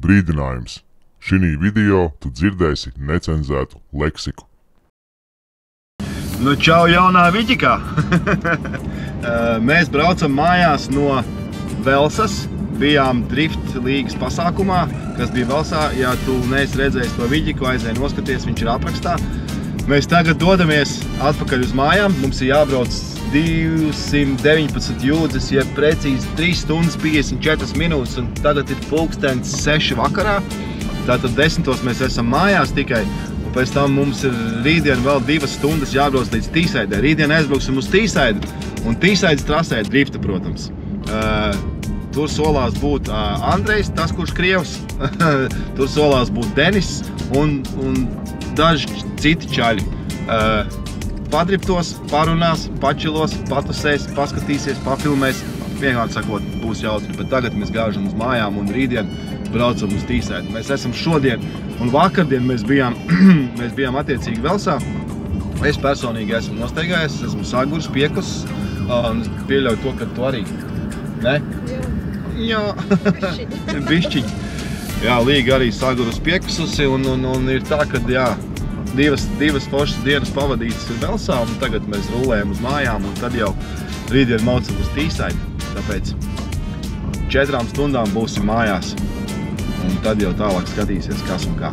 Brīdinājums. Šinī video tu dzirdēsi necenzētu leksiku. Nu, čau jaunā Viģikā! Mēs braucam mājās no Velsas. Bijām drift līgas pasākumā, kas bija Velsā. Ja tu neesi redzējis to Viģiku, aizēj noskaties, viņš ir aprakstā. Mēs tagad dodamies atpakaļ uz mājām. Mums ir jābrauc 219 jūdzes, ja precīzi 3 stundas 54 minūtes, un tagad ir pulkstens 6 vakarā. Tātad 10. mēs esam mājās tikai, un pēc tam mums ir rītdien vēl 2 stundas jābrauc līdz Tīsaidē. Rītdien aizbrauksim uz Tīsaidu, un Tīsaidas trasē ir drifta, protams. Tur solās būt Andrejs, tas, kurš krievs. Tur solās būt Denis un daži citi čaļi. Padriptos, parunās, pačilos, patusēs, paskatīsies, pafilmēs. Vienkārši sakot, būs jautri, bet tagad mēs gāžam uz mājām un rītdien braucam uz Tīsaidu. Mēs esam šodien un vakardien mēs bijām attiecīgi Velsā. Es personīgi esmu nosteigājies, esmu sagurs, piekus, un pieļauju to, ka tu arī. Ne? Jā. Bišķiņ. Jā, Līga arī sagurus piekususi, un ir tā, ka jā, divas foršas dienas pavadītas ir Velsā, un tagad mēs rulējam uz mājām, un tad jau rītdien maucam uz Tīsaidu. Tāpēc 4 stundām būsim mājās, un tad jau tālāk skatīsies, kas un kā.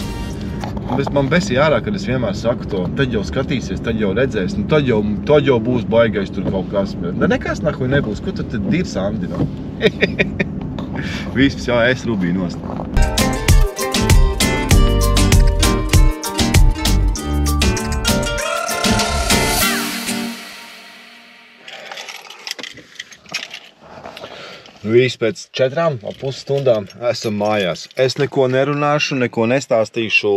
Man besī ārā, kad es vienmēr saku to, tad jau skatīsies, tad jau redzēs, nu tad jau būs baigais tur kaut kas. Nekas nahuj nebūs, ko tad ir Sandi, no? Viss, jā, es rubīju nost. Viss pēc 4,5 stundām esam mājās. Es neko nerunāšu, neko nestāstīšu.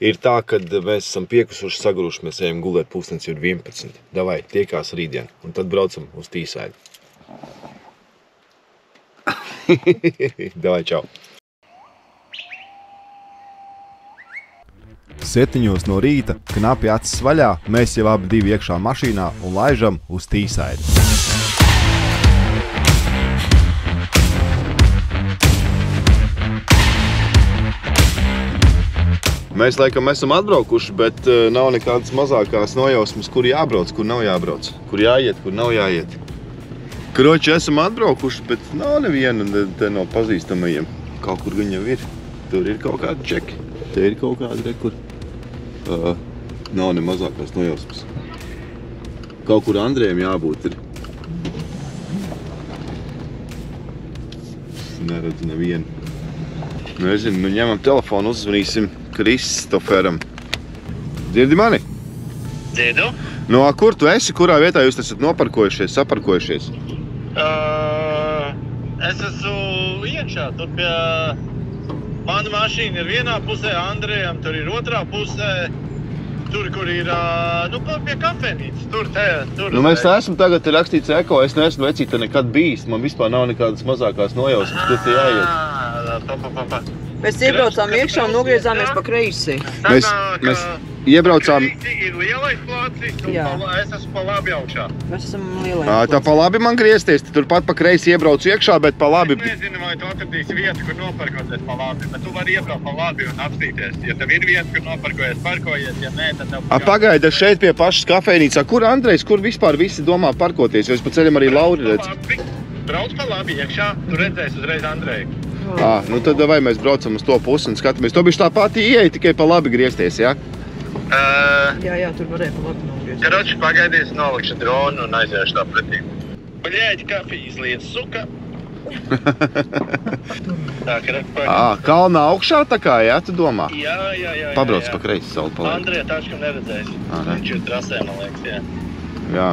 Ir tā, kad mēs esam piekusuši, saguruši, mēs ejam gulēt, pulkstens ir 11. Davai, tiekās rītdien, un tad braucam uz Tīsaidu. Davai, čau! 7 no rīta, knapi acis vaļā, mēs jau abi divi iekšā mašīnā un laižam uz Tīsaidu. Mēs laikam esam atbraukuši, bet nav nekādas mazākās nojausmas, kur jābrauc, kur nav jābrauc. Kur jāiet, kur nav jāiet. Kroči, esam atbraukuši, bet nav neviena te no pazīstamajiem. Kaut kur gan jau ir. Tur ir kaut kādi čeki. Te ir kaut kādi rekur. Nav ne mazākās nojausmas. Kaut kur Andrejam jābūt ir. Neredzu nevienu. Nezinu, nu ņemam telefonu, uzzvanīsim Kristoferam. Dzirdi mani? Dzirdu. No, kur tu esi? Kurā vietā jūs esat noparkojušies, saparkojušies? Es esmu iekšā. Tur pie mana mašīna ir vienā pusē, Andrejam tur ir otrā pusē. Tur, kur ir, pie kafejnīcas. Tur. Nu, mēs esam tagad rakstīts eko, es neesmu vecīte nekad bijis. Man vispār nav nekādas mazākās nojausmas, kur te jāiet. Mēs iebraucām iekšā un nogriezāmies pa kreisi. Mēs iebraucām... Kreisi ir lielais plācis un es esmu pa labi augšā. Mēs esam lielais plācis. Tā pa labi man griezties, turpat pa kreisi iebraucu iekšā, bet pa labi... Es nezinu, vai tu atradīsi vietu, kur noparkoties pa labi, bet tu vari iebraukt pa labi un apstīties. Ja tev ir vieta, kur noparkojies, parkojies, ja nē, tad tev... Pagaida, šeit pie pašas kafejnīcā. Kur Andrejs, kur vispār visi domā parkoties? Jo es pa ceļam arī Lauri redzu. Brauc pa labi iekšā, tu redzēsi uzreiz Andreju. Nu tad vai mēs braucam uz to pusi un skatāmies. To bišķi tā pati ieeja, tikai pa labi griezties, jā? Jā, tur varēja pa labi nogriezties. Karoči, pagaidies, nolikšu dronu un aiziešu tā pretī. Baļēģi, kafijas lietas suka. Tā, kalnā augšā tā kā, jā, tu domā? Jā. Pabrauc pa kreisi savu paliek. Andrija tačkam neredzēs. Viņš ir trasē, man liekas, jā. Jā.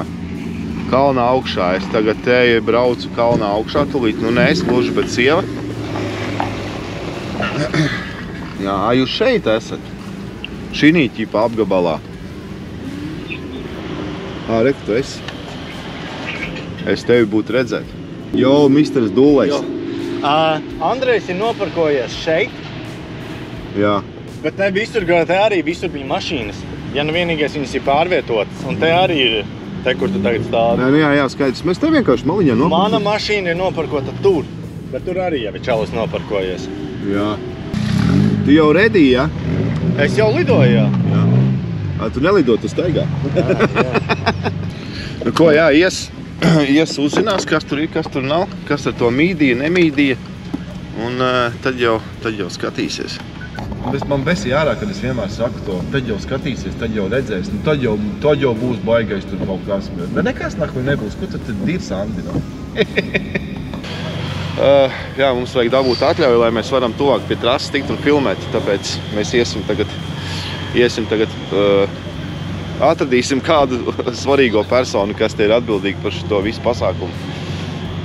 Kalnā augšā. Es tagad te braucu kalnā augšā tulīt. Nu, ne es gluži, bet sieva. Jā, jūs šeit esat? Šinī ķipa apgabalā. Reku, tu esi? Es tevi būtu redzēt. Jo, misters Dūlais. Andrejs ir noparkojies šeit. Jā. Bet ne visur, te arī visur bija mašīnas. Ja nu vienīgais viņas ir pārvietotas. Un te arī ir, te, kur tu tagad stāvi. Jā, skaidrs. Mēs te vienkārši maliņā noparkojamies. Mana mašīna ir noparkota tur. Bet tur arī jau ir čalis noparkojies. Jā. Tu jau ready, ja? Es jau lidoju, jā. Tu nelido, tu staigā. Nu ko, jā, ies uzzinās, kas tur ir, kas tur nav, kas ar to mīdīja, nemīdīja. Un tad jau skatīsies. Man besīja ārā, kad es vienmēr saku to, tad jau skatīsies, tad jau redzēs, nu tad jau būs baigais tur kaut kas. Bet nekas nahuj nebūs, ko tad ir Sandi, no? Jā, mums vajag dabūt atļauju, lai mēs varam tuvāk pie trases tikt un filmēt, tāpēc mēs iesim tagad atradīsim kādu svarīgo personu, kas te ir atbildīgi par šo visu pasākumu.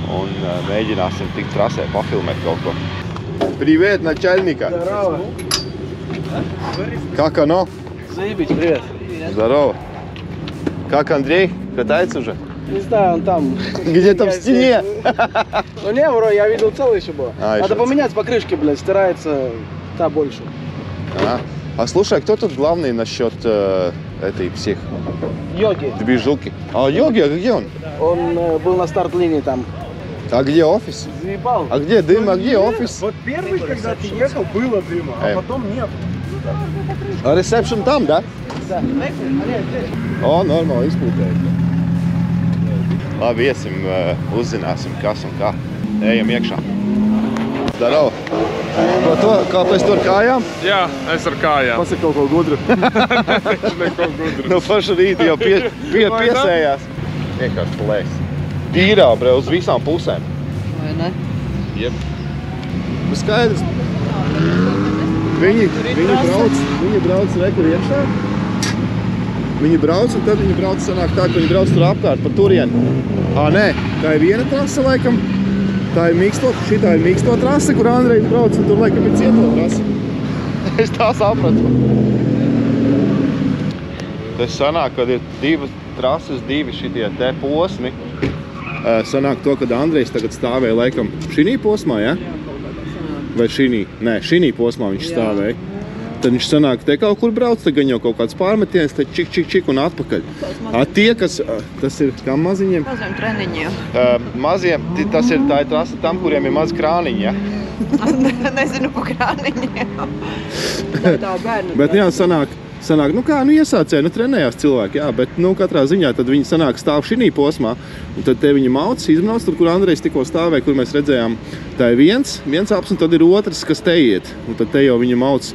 Un mēģināsim tikt trasē, pafilmēt kaut ko. Привет, начальника! Здорово! Как оно? Заебись, привет! Здорово! Как Андрей? Катается уже? Не знаю, он там. Где-то в стене. Ну не, бро, я видел целый еще был. Еще Надо поменять покрышки, блядь, стирается та больше. А слушай, а кто тут главный насчет этой всех Йоги. движухи? А Йоги, а где он? Он был на старт-линии там. А где офис? Заебал. А где дым, а где офис? Вот первый, когда ты ехал, было дыма, а потом нет. А ресепшн там, да? Да. O, normāli izpūtēt. Labi, iesim, uzzināsim, kas un kā. Ejam iekšā. Darau. Kāpēc tu ar kājām? Jā, es ar kājām. Pasaka kaut ko gudru. Neko gudru. No paša rīta jau piesējās. Vienkārši plēs. Tīrā, bre, uz visām pusēm. Vai ne? Jeb. Nu skaidrs. Viņi brauc rekur iekšā. Viņi brauc un tad viņi brauc sanāk tā, ka viņi brauc tur apkārt pa turieni. Nē, tā ir viena trase laikam. Tā ir šitā ir mīksto trase, kur Andrejs brauc un tur laikam ir cieto trase. Es tā sapratu. Tas sanāk, kad ir divas trases, divi šitie te posmi. Sanāk to, kad Andrejs tagad stāvēja laikam šinī posmā, ja? Vai šinī? Nē, šinī posmā viņš stāvēja. Tad viņš sanāk te kaut kur brauc, tad gan jau kaut kāds pārmetiens, tad čik un atpakaļ. Tie, kas, tas ir kam maziņiem? Maziem treniņiem. Maziem, tā ir trase tam, kuriem ir maz krāniņi, ja? Nezinu pa krāniņiem. Tā bērnu. Bet jā, sanāk, nu kā, iesācēja, trenējās cilvēki, jā, bet, katrā ziņā tad viņi sanāk stāv šinī posmā, un tad te viņi mauc, izbrauc tur, kur Andrejs tikko stāvēja, kur mēs redzējām, tā ir viens aps, un tad ir otrs, kas te iet, un tad te jau viņi mauc,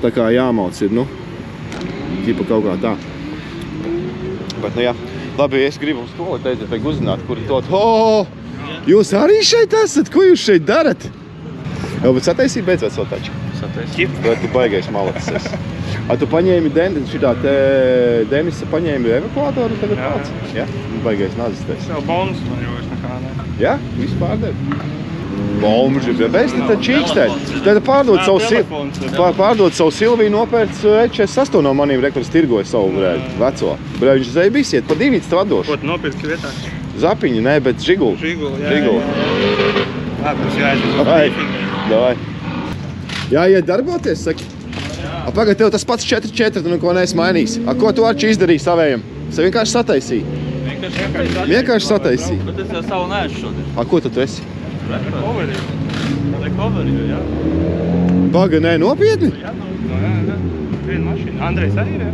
tā kā jāmauc ir, ķipa kaut kā tā. Bet, jā, labi, es gribu uz to, lai teicu, vajag uzzināt, kur ir to, jūs arī šeit esat, ko jūs šeit darat? Jā, bet sataisīja beidzot savu taču. Sataisīja. Vai tu baigais malacis esi? A tu paņēmi Denisa paņēmi evakuātoru tagad pats? Jā? Baigais nazis tas. Jau bonus man jau es nekā ne. Jā? Visu pārdevi? Bomži, bet es te čīkstēļ. Tad pārdod savu Silviju, nopērc E48 no manīm rekords tirgoja savu veco. Viņš zēbīs iet, pa divīts tu atdošu. Ko tu nopirki vietā? Zapiņi, ne, bet žiguli. Žiguli, jā. Tas jāiet uz brīfingu. Davai. Jāiet darboties, saki? Pagad, tev tas pats 4-4, tu neko neesi mainījis. Ko tu Arči izdarīji savējiem? Sev vienkārši sataisīji? Vienkārši sataisīji? Bet es jau savu neesmu šodien. Ko tu esi? Recovery, jā. Pagad, nē, nopietni? Jā, viena mašīna. Andrejs arī ir, jā?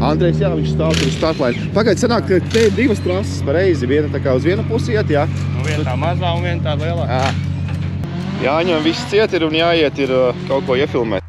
Andrejs, jā, viņš stāv tur uz startlaini. Pagad, sanāk, ka te ir divas trases pareizi. Viena tā kā uz vienu pusi iet, jā? Viena tā mazā un viena tā lielā. Jāņem viss ciet ir un jāiet ir kaut ko iefilmēt.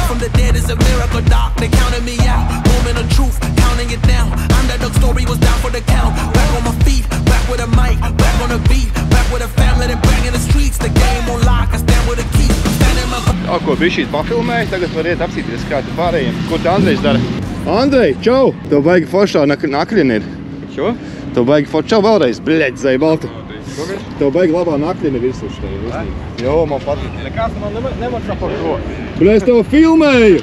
From the dead is a miracle, doc. They counted me out. Moment of truth, counting it down. Underdog story was down for the count. Back on my feet, back with a mic, back on the beat, back with a family that bang in the streets. The game on lock, I stand with a key. Standing my. Ko bišķīt pafilmēji, tagad var iet apsīties kā tu pārējiem. Ko te Andrejs dara? Andrej, čau! Tev baigi foršā nakļina ir. Čo? Tev baigi foršā. Čau vēlreiz, bļeģ, Zaibalta. Tev baigi labā nakļina virsuši. Jo, man patīk. Nekās man nemaksā par to. Bļeģ, es tev filmēju!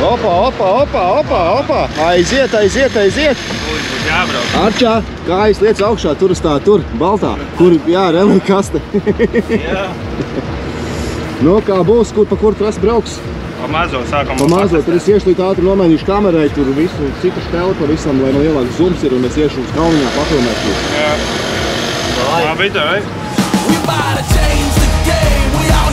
Opa! Aiziet! Jābrauc. Arčā, kājas liec augšā, tur uz tā, tur, baltā. Kur, jā, relī kaste. Jā. Kā būs, pa kur tu esi brauks? Pa mazo sākam. Pa mazo, tad es iešu līdz ātri nomainīšu kamerai, tur visu citu šteli par visam, lai man lielāks zooms ir, un es iešu uz Kalniņā pafilmēšu. Jā. Labi, tev, We about to change the game. We out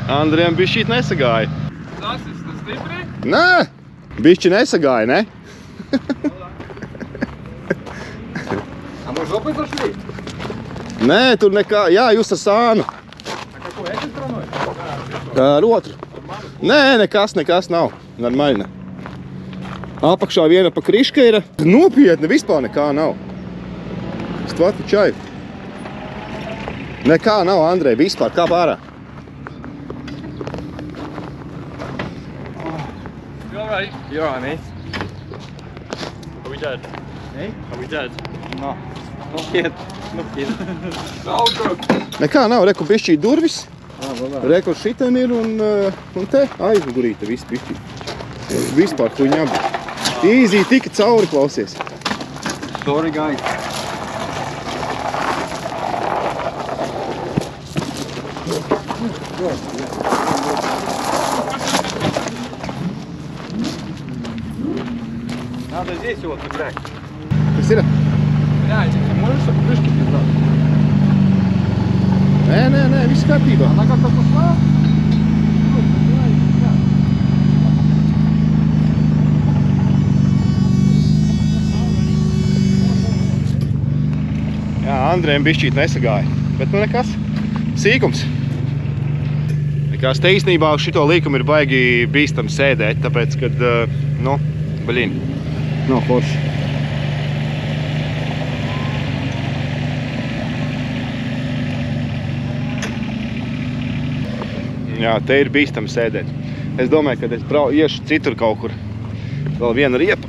Andriem bišķīt nesagāja. Tas stipri? Nē, bišķi nesagāja, ne? А мы жопой зашли? Nē, tur nekā, jā, jūs ar sānu. А какой, этой стороной? Ar otru. Nē, nekas nav. Normāli. Apakšā viena pa kriška ir. Nopietni, vispār nekā nav. Stvatu čaju. Nekā nav, Andrej, vispār, kā pārā. You alright? You're alright, mate. Are we dead? Hey? Are we dead? No. Not yet. Not yet. All good. Nekā nav, reku bišķī durvis. Reku šitan ir un te aizmugurīte viss bišķī. Vispār kuņā bija. Easy, tika cauri, klausies. Sorry, guys. Надо здесь вот играть. Kas ir? Блядь, ты можешь крышки пиздать? Nē, viss kārtībā. Она как-то пошла? Jā, Andrejam bišķīt nesagāja, bet nu nekas, sīkums. Nekās te īstenībā uz šito līkumu ir baigi bīstam sēdēt, tāpēc, kad, nu, baļīn, nav forši. Jā, te ir bīstam sēdēt. Es domāju, ka es iešu citur kaut kur. Vēl viena riepa.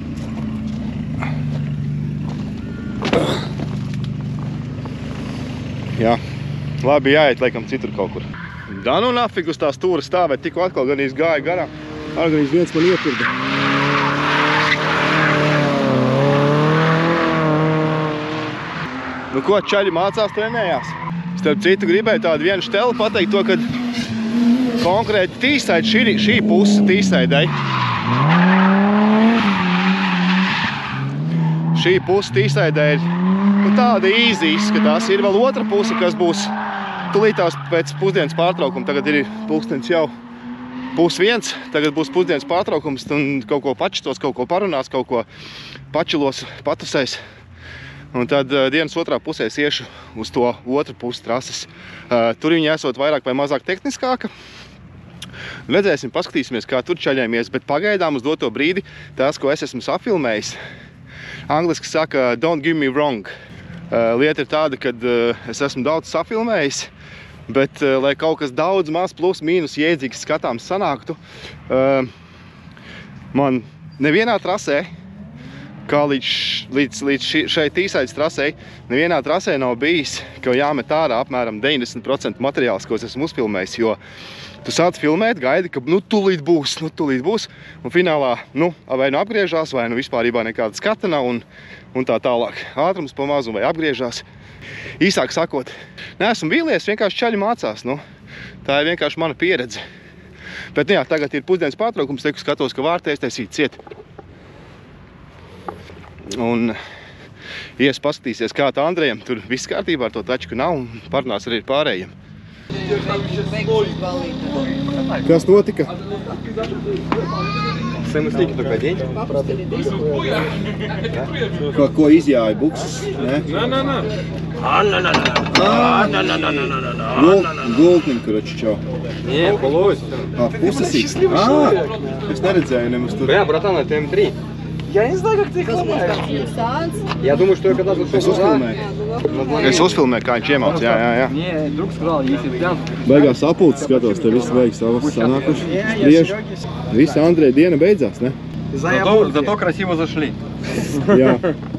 Jā, labi jāiet, laikam, citur kaut kur. Da nu nafig uz tā stūra stāvēt, tikko atkal gan gāja garām. Gan viens man iepirda. Nu ko, čaļi mācās, trenējās. Starp citu, gribēju tādu vienu šteli pateikt to, kad konkrēti tīsaidi šī puse tīsaidai. Šī puse tīsaidai ir tāda easy izskatās. Ir vēl otra puse, kas būs tulītās pēc pusdienas pārtraukuma. Tagad ir pulkstenis jau 12:30. Tagad būs pusdienas pārtraukums un kaut ko pačitos, kaut ko parunās, kaut ko pačilos, patusēs. Un tad dienas otrā pusē iešu uz to otru pusi trases. Tur viņa esot vairāk vai mazāk tehniskāka. Redzēsim, paskatīsimies, kā tur čaļamies, bet pagaidām uz doto brīdi tās, ko es esmu safilmējis. Angliski saka, don't give me wrong. Lieta ir tāda, kad es esmu daudz safilmējis, bet lai kaut kas daudz maz plus mīnus jēdzīgs skatāms sanāktu, man nevienā trasē, kā līdz šai tīsaidas trasei, nevienā trasē nav bijis, ka jāmet ārā apmēram 90% materiāls, ko es esmu uzfilmējis, jo tu sāc filmēt, gaidi, ka nu tūlīt būs, un finālā, nu, vai nu apgriežās, vai nu vispārībā nekāda skata nav, un tā tālāk. Ātrums pamazu vai apgriežās. Īsāk sakot, neesmu vīlies, vienkārši čaļi mācās, nu, tā ir vienkārši mana pieredze. Bet, nu jā, tagad ir pusdienas pārtraukums, teku skatos, ka vārtēs taisīt ciet. Un ies paskatīsies, kā tā Andrejam, tur viss kārtībā ar to tačku nav, un parunās arī ar pārējiem. Kas notika? Сэмэслики только день. Ko izjāja bukses, ne? Gultnim, короче, čau. Не, полось. Pusesīgs? Es neredzēju nemaz tur. Бля, братан, это М3. Я не знаю, как ты их ломаешь. Я думаю, что я когда зашел Es uzfilmēju, kā viņš iemauc, jā. Мне друг сказал, если прям... Beigās sapulces skatos, te viss vajag savas sanākuši. Spriež. Visi Andreja diena beidzās, ne? Зато красиво зашли. Jā,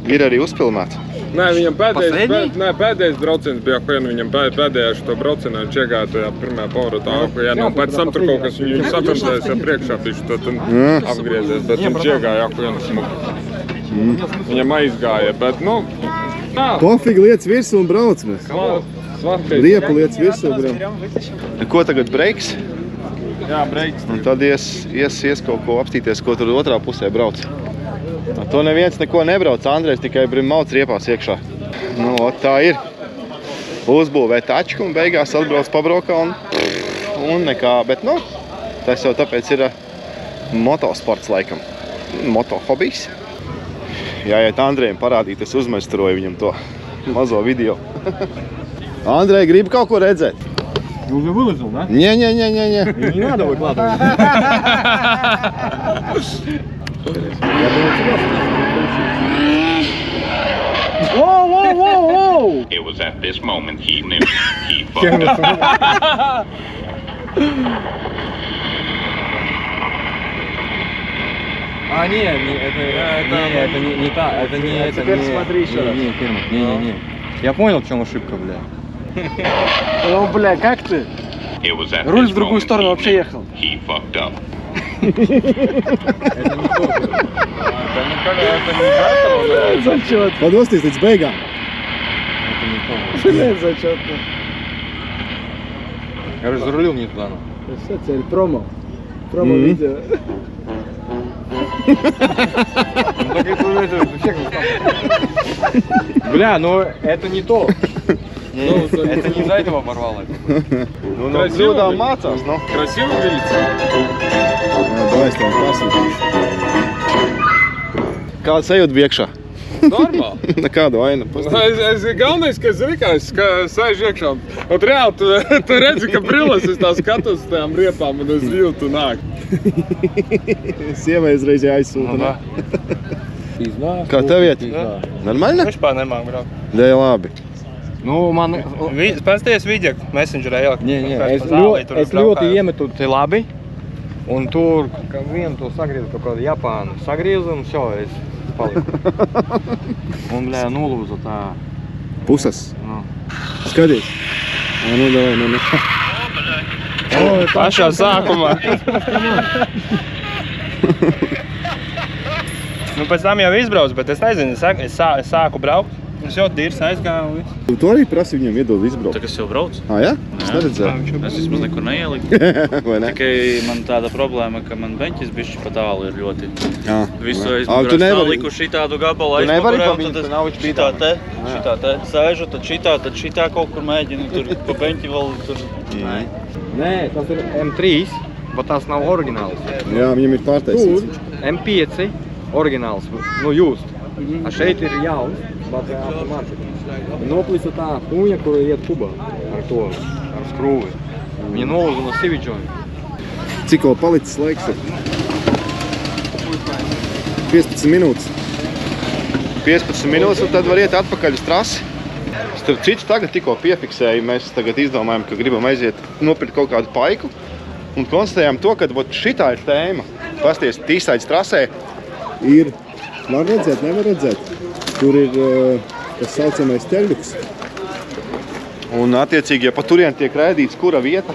ir arī uzfilmēts. Nē, viņam pēdējais brauciens bija, viņam pēdējā šo braucienā viņš iegāja tajā pirmajā pavaratā, ja nav pēc tam tur kaut kas viņu saprasēs, ja priekšā piši, tad apgriezies, bet viņš iegāja, smuku. Viņam aizgāja, bet, nu, tā. Pofīgi lietas virsū un brauc mēs. Riepa lietas virsū brauc. Ko tagad breiks? Jā, breiks. Un tad ies kaut ko apstīties, ko tur otrā pusē brauc. To neviens neko nebrauc, Andrejs tikai mauc riepās iekšā. Nu, tā ir. Uzbūvē tačku un beigās atbrauc pabraukā un un nekā, bet, nu, tas jau tāpēc ir motosports laikam, moto hobijs. Jāiet Andrejam parādīt, es uzmeistaroju viņam to mazo video. Andrej, gribi kaut ko redzēt? Jūs jau vylazil, ne? Не. Не надо выкладывать. Воу! It was at this moment he knew he fucked up. А, не, это не та, это не... Теперь смотри еще раз. Не. Я понял, в чем ошибка, бля. Ну, бля, как ты? It was at Руль this в другую moment сторону he вообще knew ехал. he fucked up. Это не то. Это не из-за этого, Зачет. Padosties līdz beigām. это не то. Блядь, зачетно. Короче, зарулил не туда. Все, цель промо. Промо-видео. Бля, ну это не то. Это не из-за этого порвало. Nu, no kļūdām mācās, nu. Красиво говорится. Давай es tev pasūtīšu. Kāda sajūta bija iekšā? Normāli. Nekāda vaina. Galvenais, ka es rikās, ka sēž iekšā. Un reāli, tu redzi, ka brilles es tā skatos uz tajām riepām un es jūtu nāk. Sievai uzreiz jāizsūta, ne? Kā tev iet? Normāli, ne? Vispār nemāk braukt. Dēļ labi. Nu, man... Pasties video, Messengerā ielikt. Nē, es ļoti iemetu te labi. Un tur, ka vienu to sagriezu kaut kādu Japānu. Sagriezu un šo, es paliku. Un, blē, nolūza tā. Puses. Nu. Skaties. Nu, davai, Pašā sākumā. Nu, pēc tam jau izbraucu, bet es nezinu, es sāku braukt. Es jau dīrs aizgāju un viss. Tu arī prasi viņam iedod izbraukt? Tā, kas jau brauc? Jā? Es neredzēju. Es vismaz nekur neieliku. Vai ne? Tikai man tāda problēma, ka man beņķis bišķi pa tālu ir ļoti. Jā. Visu Tu aizmugurā nevari- stāliku šitādu gabalu Tu nevari aizmugurā, pa un viņu, tad tu nav es šķītā. šitā te sēžu, tad šitā kaut kur mēģinu, tur pa beņķi vēl tur. Nē, tas ir M3, bet tas nav oriģināls. Jā, viņam ir pārtaisīts. M5 oriģināls, nu just. A šeit ir jauns, bet automātiski. Noplisa tā puņa, kura iet kubā ar to, ar skrūvi. Viņa nolūza no siviģoņa. Cik vēl palicis laiks ir? 15 minūtes. 15 minūtes un tad var iet atpakaļ uz trasi. Starp citu, tagad tikko piefiksēju, mēs tagad izdomājam, ka gribam aiziet nopirkt kaut kādu paiku un konstatējām to, ka šitā ir tēma. Pasties, Tīsaidas trasē ir, var redzēt, nevar redzēt. Tur ir, kas saucamais teļuks. Un attiecīgi, ja pa turien tiek raidīts, kura vieta,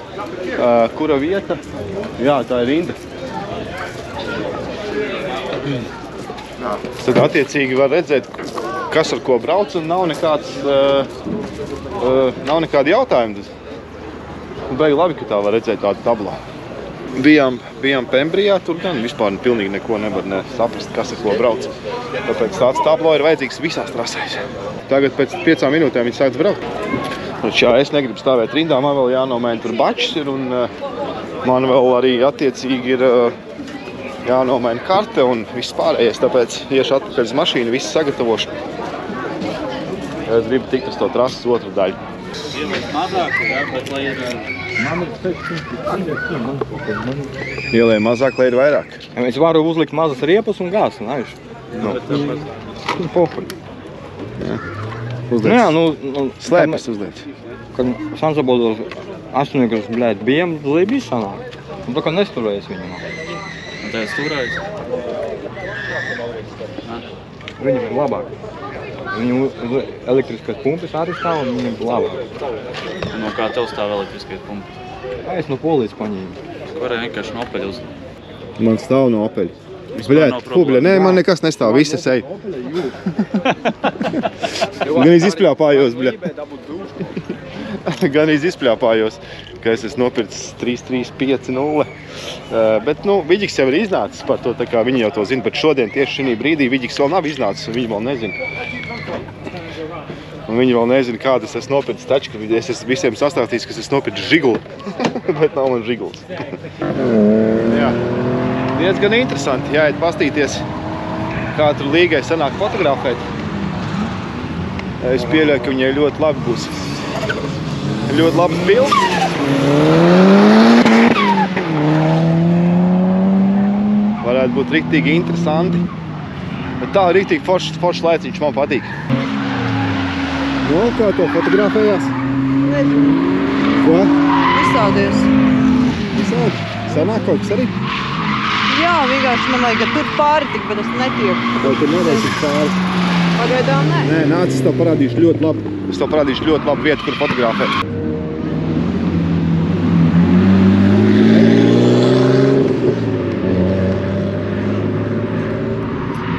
jā, tā ir rinda. Tad attiecīgi var redzēt, kas ar ko brauc un nav nekādi jautājumi. Beigi labi, ka tā var redzēt tādu tablā. Bijām Pembrijā, tur gan vispār pilnīgi neko nevar saprast, kas ar ko brauc. Tāpēc tāds tablo ir vajadzīgs visās trasēs. Tagad pēc 5 minūtēm viņi sāks braukt. Jā, es negribu stāvēt rindā, man vēl jānomaina tur bačs ir un man vēl arī attiecīgi ir jānomaina karte un viss pārējais, tāpēc iešu atpakaļ uz mašīnu, visu sagatavošu. Es gribu tikt uz to trases otru daļu. Mazāk, jā, bet lai ir... Ielēja mazāk, lai ir vairāk. Es varu uzlikt mazas riepas un gāzi, naiš. Pohuļ. Uzliec. Jā, nu... Slēpes uzliec. Kad Sansabodos 8 gadus, blēd, bijām zlībīs sanāk. Un tā kā nesturējas viņam. Un tā stūrājas? Viņam ir labāk. Viņu elektriskais pumpis arī stāv un viņam ir labāk. No kā tev stāv elektriskais pumpis? Es no Polijas paņēmu. Varēja vienkārši no Opeļa uz... Man stāv no Opeļa. Vispār nav problēma. Nē, man nekas nestāv, visi es eju. Gan izpļāpājos, bļa. Gan izpļāpājos. ka es esmu nopircis 3.350. Bet, nu, Viģiks jau ir iznācis par to, tā kā viņi jau to zina, bet šodien tieši šī brīdī Viģiks vēl nav iznācis, un viņi vēl nezina. Un viņi vēl nezina, kāda es esmu nopircis taču, ka es esmu visiem sastāstījis, ka es esmu nopircis žiguli, bet nav man žiguls. Jā, diezgan interesanti, jāiet pastīties, kā tur līgai sanāk fotografēt. Es pieļauju, ka viņai ļoti labi būs. Ļoti labs bilds. Varētu būt riktīgi interesanti. Bet tā riktīgi foršs laiciņš man patīk. No, kā to fotografējās? Nezinu. Ko? Izsaudies. Izsaud? Sanāk kaut kas arī? Jā, vienkārši man vajag, ka tur pāri tik, bet es netieku. Vai tur nevarēsi pāri? Pagaidām nē. Nē, nāc, es tev parādīšu ļoti labi. Es tev parādīšu ļoti labu vietu, kur fotografēt.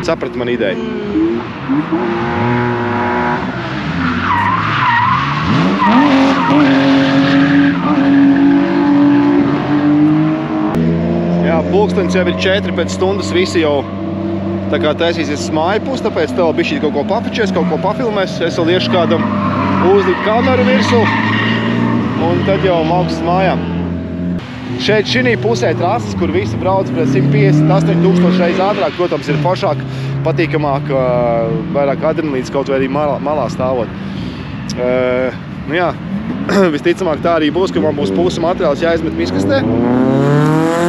Saprati man ideju. Jā, pulkstenis jau ir 4 pēc stundas, visi jau tā kā taisīsies māju pus, tāpēc tev bišķīt kaut ko papičies, kaut ko pafilmēs. Es vēl iešu kādam uzlikt kameru virsū un tad jau mauks mājām. Šeit šī pusē trases, kur visi brauc pret 158 000 reizes ātrāk, protams, ir foršāk, patīkamāk, vairāk adrenalīns kaut vai arī malā stāvot. Nu jā, visticamāk tā arī būs, ka man būs puse materiāls jāizmet miskastē.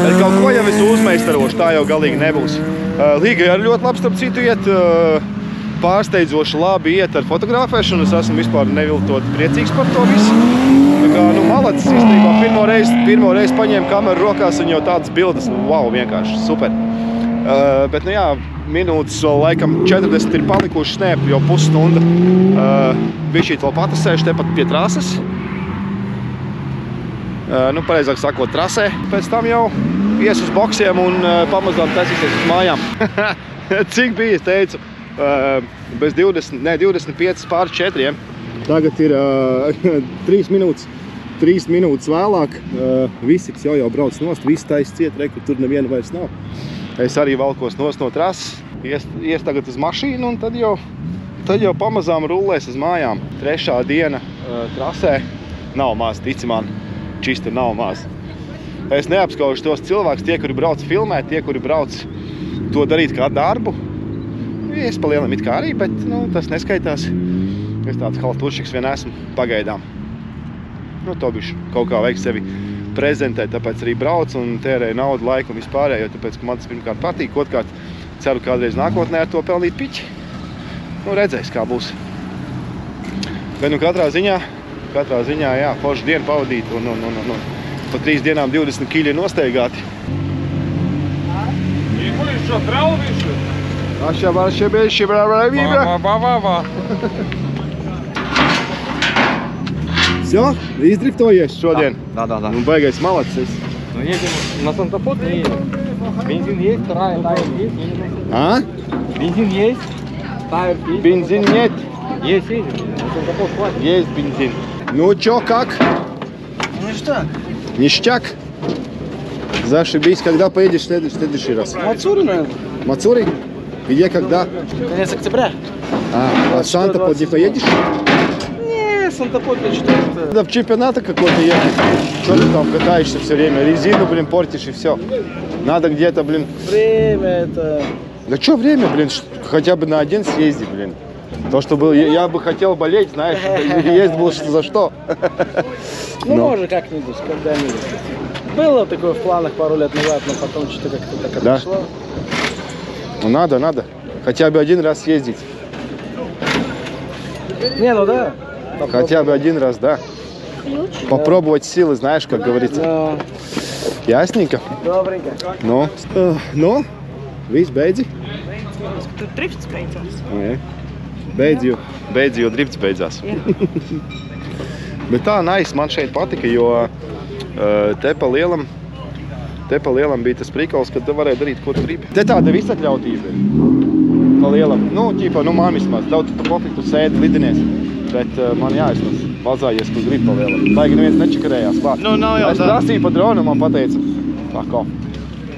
Bet kaut ko jau es uzmeistarošu, tā jau galīgi nebūs. Līgai arī ļoti labi, starp citu, iet pārsteidzoši labi iet ar fotografēšanu. Es esmu vispār neviltot priecīgs par to visu. Tā kā, nu, malacis īstenībā pirmo reizi paņēma kameru rokās un jau tādas bildes, wow, vienkārši super. Bet, nu jā, minūtes vēl laikam 40 ir palikušas, ne, jau pusstunda. Bišķīt vēl patasēšu tepat pie trases. Nu, pareizāk sakot, trasē. Pēc tam jau ies uz boksiem un pamazām taisīsies uz mājām. Cik bija, es teicu, bez 25 pār 4. Tagad ir 3 minūtes vēlāk. Visi jau brauc nost, visi taisa ciet, kur tur neviena vairs nav. Es arī valkos nost no trases, ies tagad uz mašīnu un tad jau pamazām rullēs uz mājām. 3. diena trasē nav maz, tici man. Čisti nav maz. Es neapskaužu tos cilvēkus, tie, kuri brauc filmēt, tie, kuri brauc to darīt kā darbu. Es pa lielam it kā arī, bet nu, tas neskaitās. Es tāds haltušiks vien esmu pagaidām. Nu, to bišķi kaut kā vajag sevi prezentēt, tāpēc arī brauc un tērēju naudu, laiku un vispārējo, tāpēc, ka man tas pirmkārt patīk, otrkārt ceru kādreiz nākotnē ar to pelnīt piķi. Nu, redzēs, kā būs. Bet nu katrā ziņā, jā, foršu dienu pavadīt un pa 3 dienām 20 kiļi nosteigāti. Будешь что, трал выше? Всё, издриftоjies šodien? Да. Nu, baigais malacis. Ну, едем на Санта-Фот, не едем. Бензин есть, тайр есть, едем. А? Бензин есть, тайр есть. Бензин нет. Есть, едем. На Санта-Фот хватит. Есть бензин. Ну, чё, как? Ну что? Ништяк? Зашибись, когда поедешь в следующий раз? Мацури, наверное. Мацури? Где, когда? Конец октября. А в Санта-Фот не поедешь? Не, Санта-Фот я что-то... Надо в чемпионаты какой-то ехать. Что ты там катаешься все время? Резину, блин, портишь и все. Надо где-то, блин... Время это... Да что время, блин? Хотя бы на один съезди, блин. То, что был, я бы хотел болеть, знаешь, есть было за что. Ну, может, как-нибудь, когда-нибудь. Было такое в планах пару лет назад, но потом что-то как-то так отошло. Ну, надо. Хотя бы один раз съездить. Не, ну да. Хотя бы один раз, да. Попробовать силы, знаешь, как говорится. Да. Ясненько? Добренько. Nu, viss beidzi? Tur drifts beidzās. Jā. Beidzi, jo drifts beidzās. Bet tā, nice, man šeit patika, jo te pa lielam bija tas prikals, kad tu varēji darīt, ko tu gribi. Te tāda visatļautība ir. Pa lielam. Nu, ķīpa, man vismaz. Daudz tu pofik, tu sēdi, lidinies. Bet man jāizmas. vazājies, kur grib palielāt. Baigi neviens nečakarējās klāt. Nu, nav jau es prasīju pa dronu, man pateica, tā kā.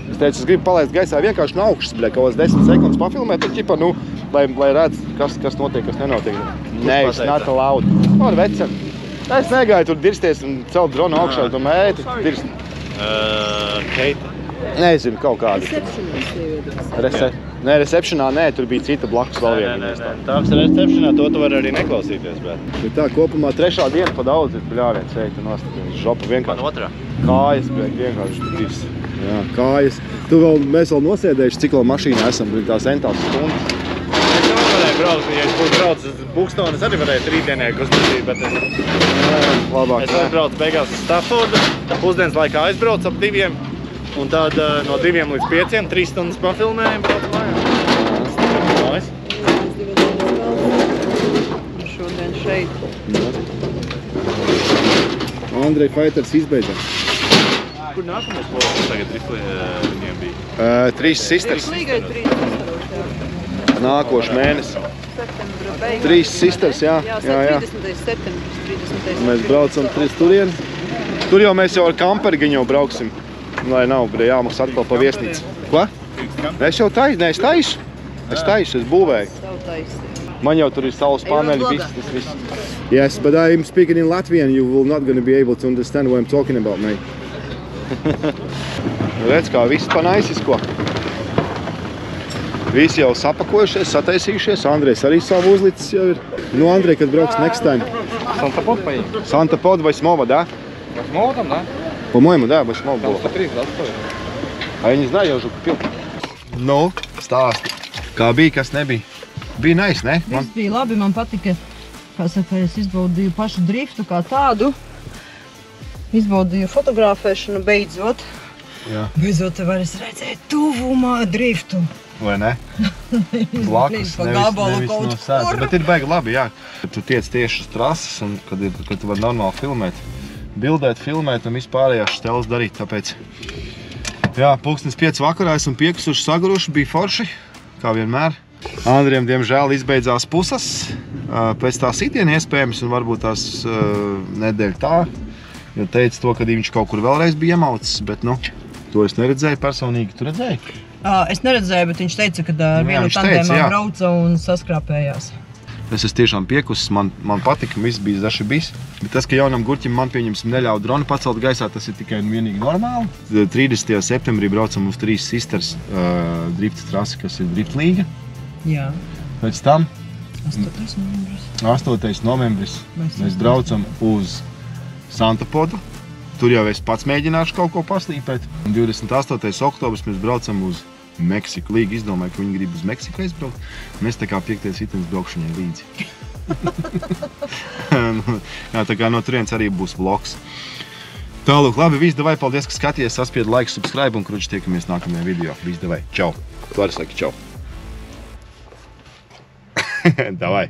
Es teicu, es gribu palaist gaisā vienkārši no augšas, bļa, kaut 10 sekundes pafilmēt, tad ķipa, nu, lai redz, kas notiek, kas nenotiek. Nē, es not allowed. Ar veceni. Es negāju tur dirsties un celt dronu augšā, tu mēti dirst. Keita. Nezinu, kaut kādi. Nē, receptionā nē, tur bija cita blakus vēl viena. Tāks receptionā, to tu vari arī neklausīties, bet. Bet tā, kopumā 3. diena pa daudz ir bļāviens šeit un nostāties. Žopa vienkārši. Man otrā. Kājas, bļāk, vienkārši tirs. Jā, kājas. Mēs vēl nosēdējuši, cik vēl mašīnā esam, tās entās stundas. Es vēl varēju braukt, ja es būtu braucis uz Bukstonu, es arī varēju rītdienē kosmētīt, bet labāk. Es vēl braucu beigās uz Staffordu, pusdienas laikā aizbraucu ap 2, un tad no 2 līdz 5, 3 stundas pafilmējam, braucu mājās. Šodien šeit. Andrej Fighters izbeidzās. Kur nākamais posms tagad viņiem bija? 3 sisters. Līgai 3 sisters. Nākošu mēnesi. 3 sisters, jā. Jā, 30. septembris, 30. Mēs braucam 3 turien. Tur jau mēs jau ar kamperiņu jau brauksim. Lai nav, bet jāmaksā atkal pa viesnīcu. Ko? Es jau taisu. Es būvēju. Man jau tur ir saules paneļi, viss, tas viss. Yes, but I'm speaking in Latvian. You will not going to be able to understand what I'm talking about, mate. Redz, kā viss panaisis, ko? Visi jau sapakojušies, sataisījušies. Andrejs arī savu uzlicis jau ir. Nu, Andrej, kad brauks next time? Santa Pod поедем. Santa Pod vai Smova, да? Смова там, да? По-моему, да, vai Smova было. 103, да, стоит. А я не знаю, я уже купил. Nu, stāsti. Kā bija, kas nebija? Bija nice, ne? Viss bija labi, man patika, kā saka, es izbaudīju pašu driftu kā tādu. Izbaudīju fotografēšanu beidzot. Jā. Beidzot te varas redzēt tuvumā driftu. Vai ne? Blakus, nevis no sēdza. Bet ir baigi labi, jā. Tu tiec tieši uz trases, un kad tu vari normāli filmēt. Bildēt, filmēt un vispārējās stēles darīt, tāpēc. Jā, 5:30 vakarā esam piekusuši, saguruši, bija forši, kā vienmēr. Andriem, diemžēl, izbeidzās pusas. Pēc tā sitiena iespējams, un varbūt tās nedēļa tā. Jo teica to, ka viņš kaut kur vēlreiz bija iemaucis, bet, nu, to es neredzēju personīgi. Tu redzēji? Es neredzēju, bet viņš teica, ka ar vienu tandēmā brauca un saskrāpējās. Es esmu tiešām piekusis, man patika, viss bija zaši bijis. Bet tas, ka jaunam gurķim man pieņemsim neļauj dronu pacelt gaisā, tas ir tikai un vienīgi normāli. 30. septembrī braucam uz 3 sisters drifta trasi, kas ir driftlīga. Jā. Pēc tam 8. novembris mēs braucam uz Santa Podu. Tur jau es pats mēģināšu kaut ko paslīpēt. Un 28. oktobris mēs braucam uz Meksiku. Līga izdomāja, ka viņi grib uz Meksiku aizbraukt. Mēs tā kā 5. sitenes braukšanai līdzi. Jā, tā kā no turienes arī būs vlogs. Tālūk, labi, viss davai, paldies, ka skaties, saspied like, subscribe un kruči tiekamies nākamajā video. Viss davai, čau. Tu arī saki čau. Davai.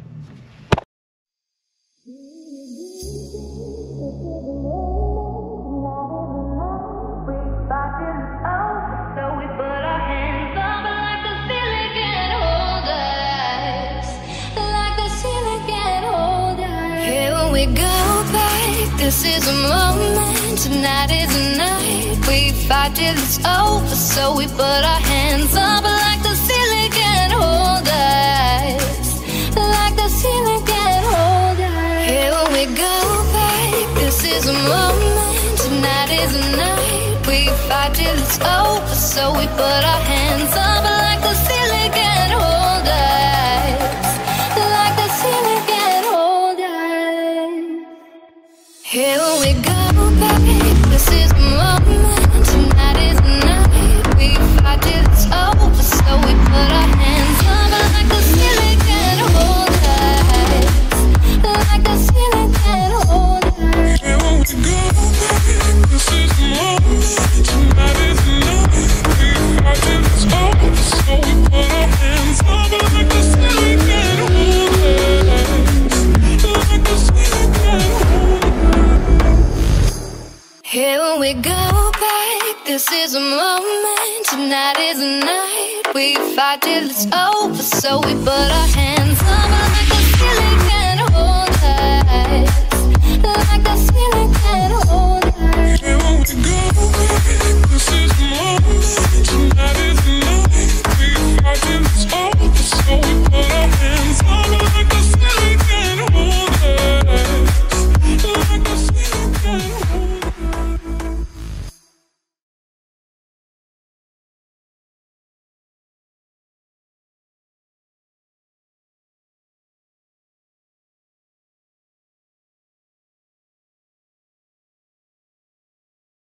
This is a moment, tonight is a night. We fight till it's over, so we put our hands up like the ceiling can't hold us. Like the ceiling can't hold us. Here we go back, this is a moment, tonight is a night. We fight till it's over, so we put our hands up like the ceiling can't hold us. Like the ceiling can't hold us. Here we go, baby, this is the moment, tonight is the night. We fight till it's over, so we put our hands up like the ceiling can't hold us. Like the ceiling can't hold us. Here we go, baby, this is the moment, tonight is the night. We fight till it's over, so we put our hands up like the ceiling can't hold us. Like the ceiling can't hold us. Here we go back, this is a moment, tonight is a night. We fight till it's over, so we put our hands up like the ceiling can't hold us. Tonight is the night, we fight till it's over, so we put our hands up like the ceiling.